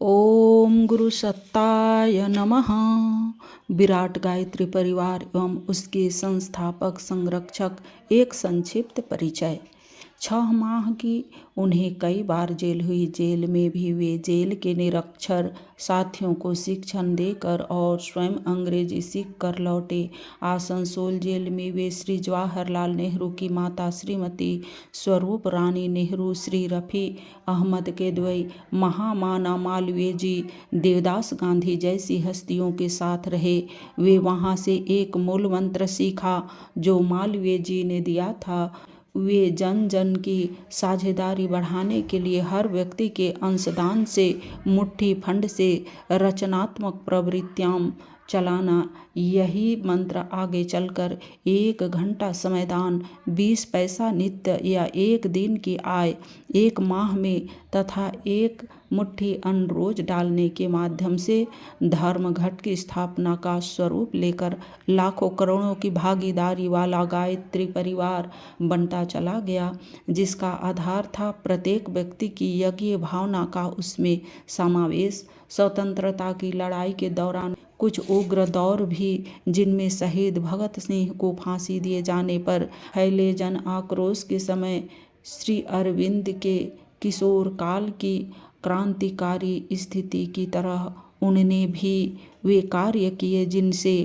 ओम गुरु सत्ताय नमः। विराट गायत्री परिवार एवं उसके संस्थापक संरक्षक एक संक्षिप्त परिचय। 6 माह की उन्हें कई बार जेल हुई। जेल में भी वे जेल के निरक्षर साथियों को शिक्षण देकर और स्वयं अंग्रेजी सीख कर लौटे। आसनसोल जेल में वे श्री जवाहरलाल नेहरू की माता श्रीमती स्वरूप रानी नेहरू, श्री रफ़ी अहमद किदवई, महामाना मालवीय जी, देवदास गांधी जैसी हस्तियों के साथ रहे। वे वहाँ से एक मूल मंत्र सीखा जो मालवीय जी ने दिया था। वे जन जन की साझेदारी बढ़ाने के लिए हर व्यक्ति के अंशदान से, मुट्ठी फंड से रचनात्मक प्रवृत्तियां चलाना। यही मंत्र आगे चलकर 1 घंटा समयदान, 20 पैसा नित्य या 1 दिन की आय 1 माह में तथा 1 मुट्ठी अन्न रोज डालने के माध्यम से धर्मघट की स्थापना का स्वरूप लेकर लाखों करोड़ों की भागीदारी वाला गायत्री परिवार बनता चला गया, जिसका आधार था प्रत्येक व्यक्ति की यज्ञ भावना का उसमें समावेश। स्वतंत्रता की लड़ाई के दौरान कुछ उग्र दौर भी, जिनमें शहीद भगत सिंह को फांसी दिए जाने पर फैले जन आक्रोश के समय श्री अरविंद के किशोर काल की क्रांतिकारी स्थिति की तरह उन्होंने भी वे कार्य किए जिनसे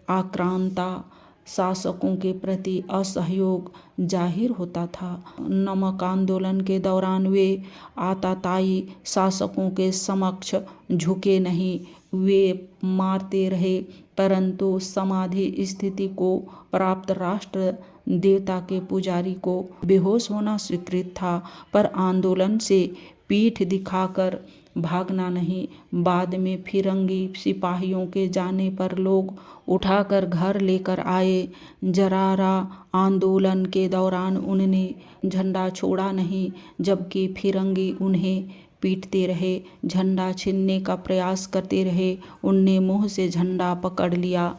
आक्रांता शासकों के प्रति असहयोग जाहिर होता था। नमक आंदोलन के दौरान वे आताताई शासकों के समक्ष झुके नहीं। वे मारते रहे, परंतु समाधि स्थिति को प्राप्त राष्ट्र देवता के पुजारी को बेहोश होना स्वीकृत था, पर आंदोलन से पीठ दिखाकर भागना नहीं। बाद में फिरंगी सिपाहियों के जाने पर लोग उठाकर घर लेकर आए। जरारा आंदोलन के दौरान उन्होंने झंडा छोड़ा नहीं, जबकि फिरंगी उन्हें पीटते रहे, झंडा छीनने का प्रयास करते रहे। उनने मुंह से झंडा पकड़ लिया,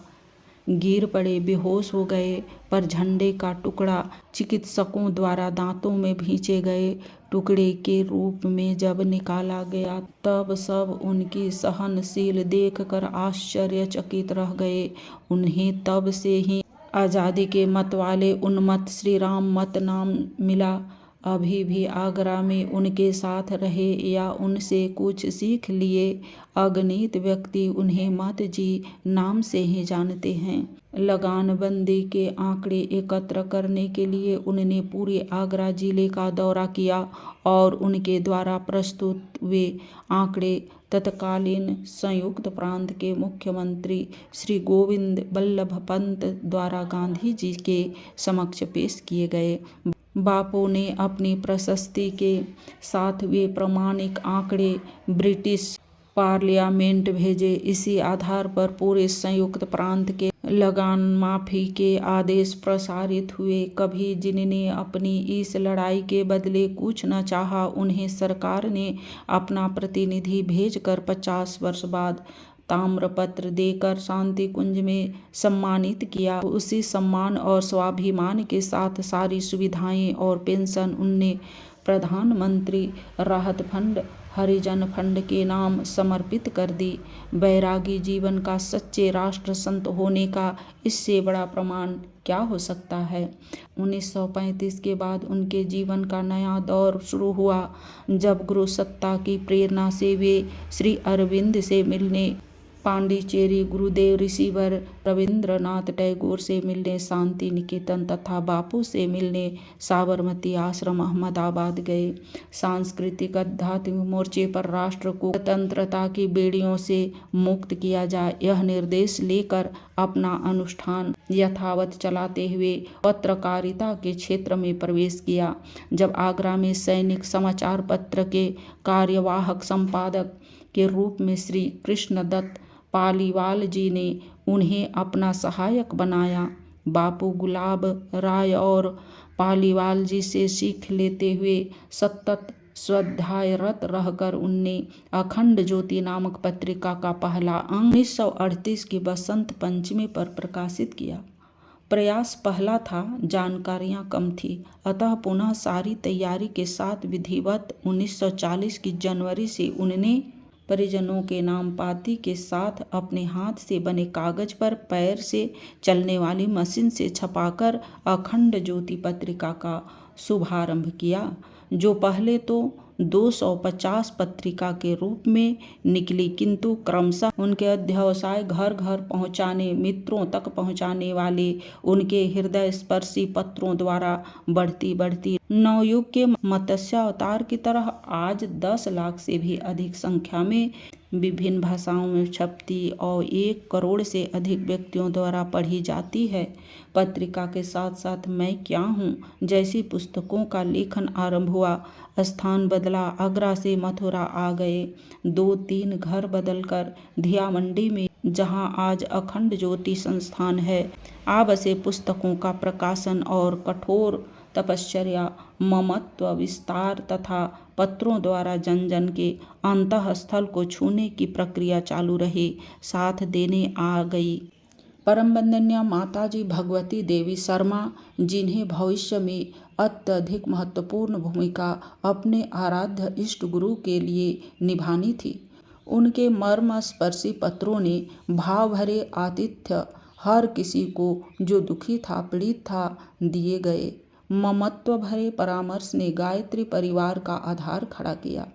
गिर पड़े, बेहोश हो गए, पर झंडे का टुकड़ा चिकित्सकों द्वारा दांतों में भींचे गए टुकड़े के रूप में जब निकाला गया, तब सब उनकी सहनशील देखकर आश्चर्यचकित रह गए। उन्हें तब से ही आज़ादी के मत वाले उन्मत्त श्री राम मत नाम मिला। अभी भी आगरा में उनके साथ रहे या उनसे कुछ सीख लिए अगणित व्यक्ति उन्हें मत जी नाम से ही जानते हैं। लगानबंदी के आंकड़े एकत्र करने के लिए उन्होंने पूरे आगरा जिले का दौरा किया और उनके द्वारा प्रस्तुत वे आंकड़े तत्कालीन संयुक्त प्रांत के मुख्यमंत्री श्री गोविंद बल्लभ पंत द्वारा गांधी जी के समक्ष पेश किए गए। बापू ने अपनी प्रशस्ति के साथ वे प्रामाणिक आंकड़े ब्रिटिश पार्लियामेंट भेजे। इसी आधार पर पूरे संयुक्त प्रांत के लगान माफी के आदेश प्रसारित हुए। कभी जिन्होंने अपनी इस लड़ाई के बदले कुछ न चाहा, उन्हें सरकार ने अपना प्रतिनिधि भेजकर 50 वर्ष बाद ताम्रपत्र देकर शांति कुंज में सम्मानित किया। उसी सम्मान और स्वाभिमान के साथ सारी सुविधाएं और पेंशन उनने प्रधानमंत्री राहत फंड, हरिजन फंड के नाम समर्पित कर दी। बैरागी जीवन का सच्चे राष्ट्र संत होने का इससे बड़ा प्रमाण क्या हो सकता है। 1935 के बाद उनके जीवन का नया दौर शुरू हुआ, जब गुरु सत्ता की प्रेरणा से वे श्री अरविंद से मिलने पांडिचेरी, गुरुदेव ऋषिवर रविंद्रनाथ टैगोर से मिलने शांति निकेतन तथा बापू से मिलने साबरमती आश्रम अहमदाबाद गए। सांस्कृतिक आध्यात्मिक मोर्चे पर राष्ट्र को स्वतंत्रता की बेड़ियों से मुक्त किया जाए, यह निर्देश लेकर अपना अनुष्ठान यथावत चलाते हुए पत्रकारिता के क्षेत्र में प्रवेश किया। जब आगरा में सैनिक समाचार पत्र के कार्यवाहक संपादक के रूप में श्री कृष्णदत्त पालीवाल जी ने उन्हें अपना सहायक बनाया, बापू गुलाब राय और पालीवाल जी से सीख लेते हुए सतत स्वाध्यायरत रहकर उनने अखंड ज्योति नामक पत्रिका का पहला अंक 1938 की बसंत पंचमी पर प्रकाशित किया। प्रयास पहला था, जानकारियां कम थी, अतः पुनः सारी तैयारी के साथ विधिवत 1940 की जनवरी से उन्होंने परिजनों के नाम पाती के साथ अपने हाथ से बने कागज पर पैर से चलने वाली मशीन से छपाकर अखंड ज्योति पत्रिका का शुभारंभ किया, जो पहले तो 250 पत्रिका के रूप में निकली, किंतु क्रमशः उनके अध्यवसाय घर घर पहुंचाने, मित्रों तक पहुंचाने वाले उनके हृदय स्पर्शी पत्रों द्वारा बढ़ती नवयुग के मत्स्य अवतार की तरह आज 10 लाख से भी अधिक संख्या में विभिन्न भाषाओं में छपती और 1 करोड़ से अधिक व्यक्तियों द्वारा पढ़ी जाती है। पत्रिका के साथ साथ मैं क्या हूँ जैसी पुस्तकों का लेखन आरंभ हुआ। स्थान बदला, आगरा से मथुरा आ गए, 2-3 घर बदलकर धिया मंडी में, जहाँ आज अखंड ज्योति संस्थान है, आ बसे पुस्तकों का प्रकाशन और कठोर तपश्चर्या, ममत्व विस्तार तथा पत्रों द्वारा जन जन के अंतःस्थल को छूने की प्रक्रिया चालू रही, साथ देने आ गई। परम वंदनीय माताजी भगवती देवी शर्मा, जिन्हें भविष्य में अत्यधिक महत्वपूर्ण भूमिका अपने आराध्य इष्ट गुरु के लिए निभानी थी, उनके मर्म स्पर्शी पत्रों ने भाव भरे आतिथ्य हर किसी को जो दुखी था, पीड़ित था, दिए गए। ममत्व भरे परामर्श ने गायत्री परिवार का आधार खड़ा किया,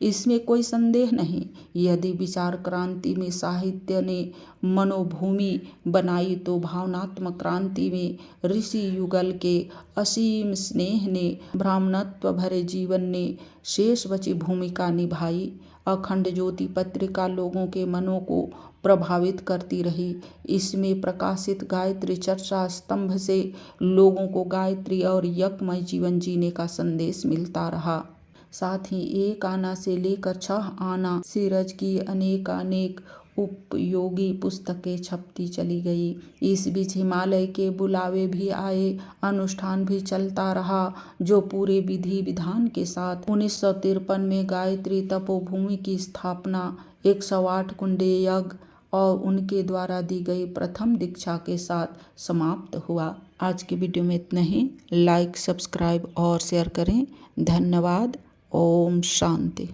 इसमें कोई संदेह नहीं। यदि विचार क्रांति में साहित्य ने मनोभूमि बनाई, तो भावनात्मक क्रांति में ऋषि युगल के असीम स्नेह ने, ब्राह्मणत्व भरे जीवन ने शेष बची भूमिका निभाई। अखंड ज्योति पत्रिका लोगों के मनों को प्रभावित करती रही। इसमें प्रकाशित गायत्री चर्चा स्तंभ से लोगों को गायत्री और यज्ञमय जीवन जीने का संदेश मिलता रहा। साथ ही 1 आना से लेकर 6 आना सीरज की अनेकानेक उपयोगी पुस्तकें छपती चली गई। इस बीच हिमालय के बुलावे भी आए, अनुष्ठान भी चलता रहा, जो पूरे विधि विधान के साथ 1953 में गायत्री तपोभूमि की स्थापना, 108 कुंडे यज्ञ और उनके द्वारा दी गई प्रथम दीक्षा के साथ समाप्त हुआ। आज की वीडियो में इतना ही। लाइक, सब्सक्राइब और शेयर करें। धन्यवाद। ओम शांति।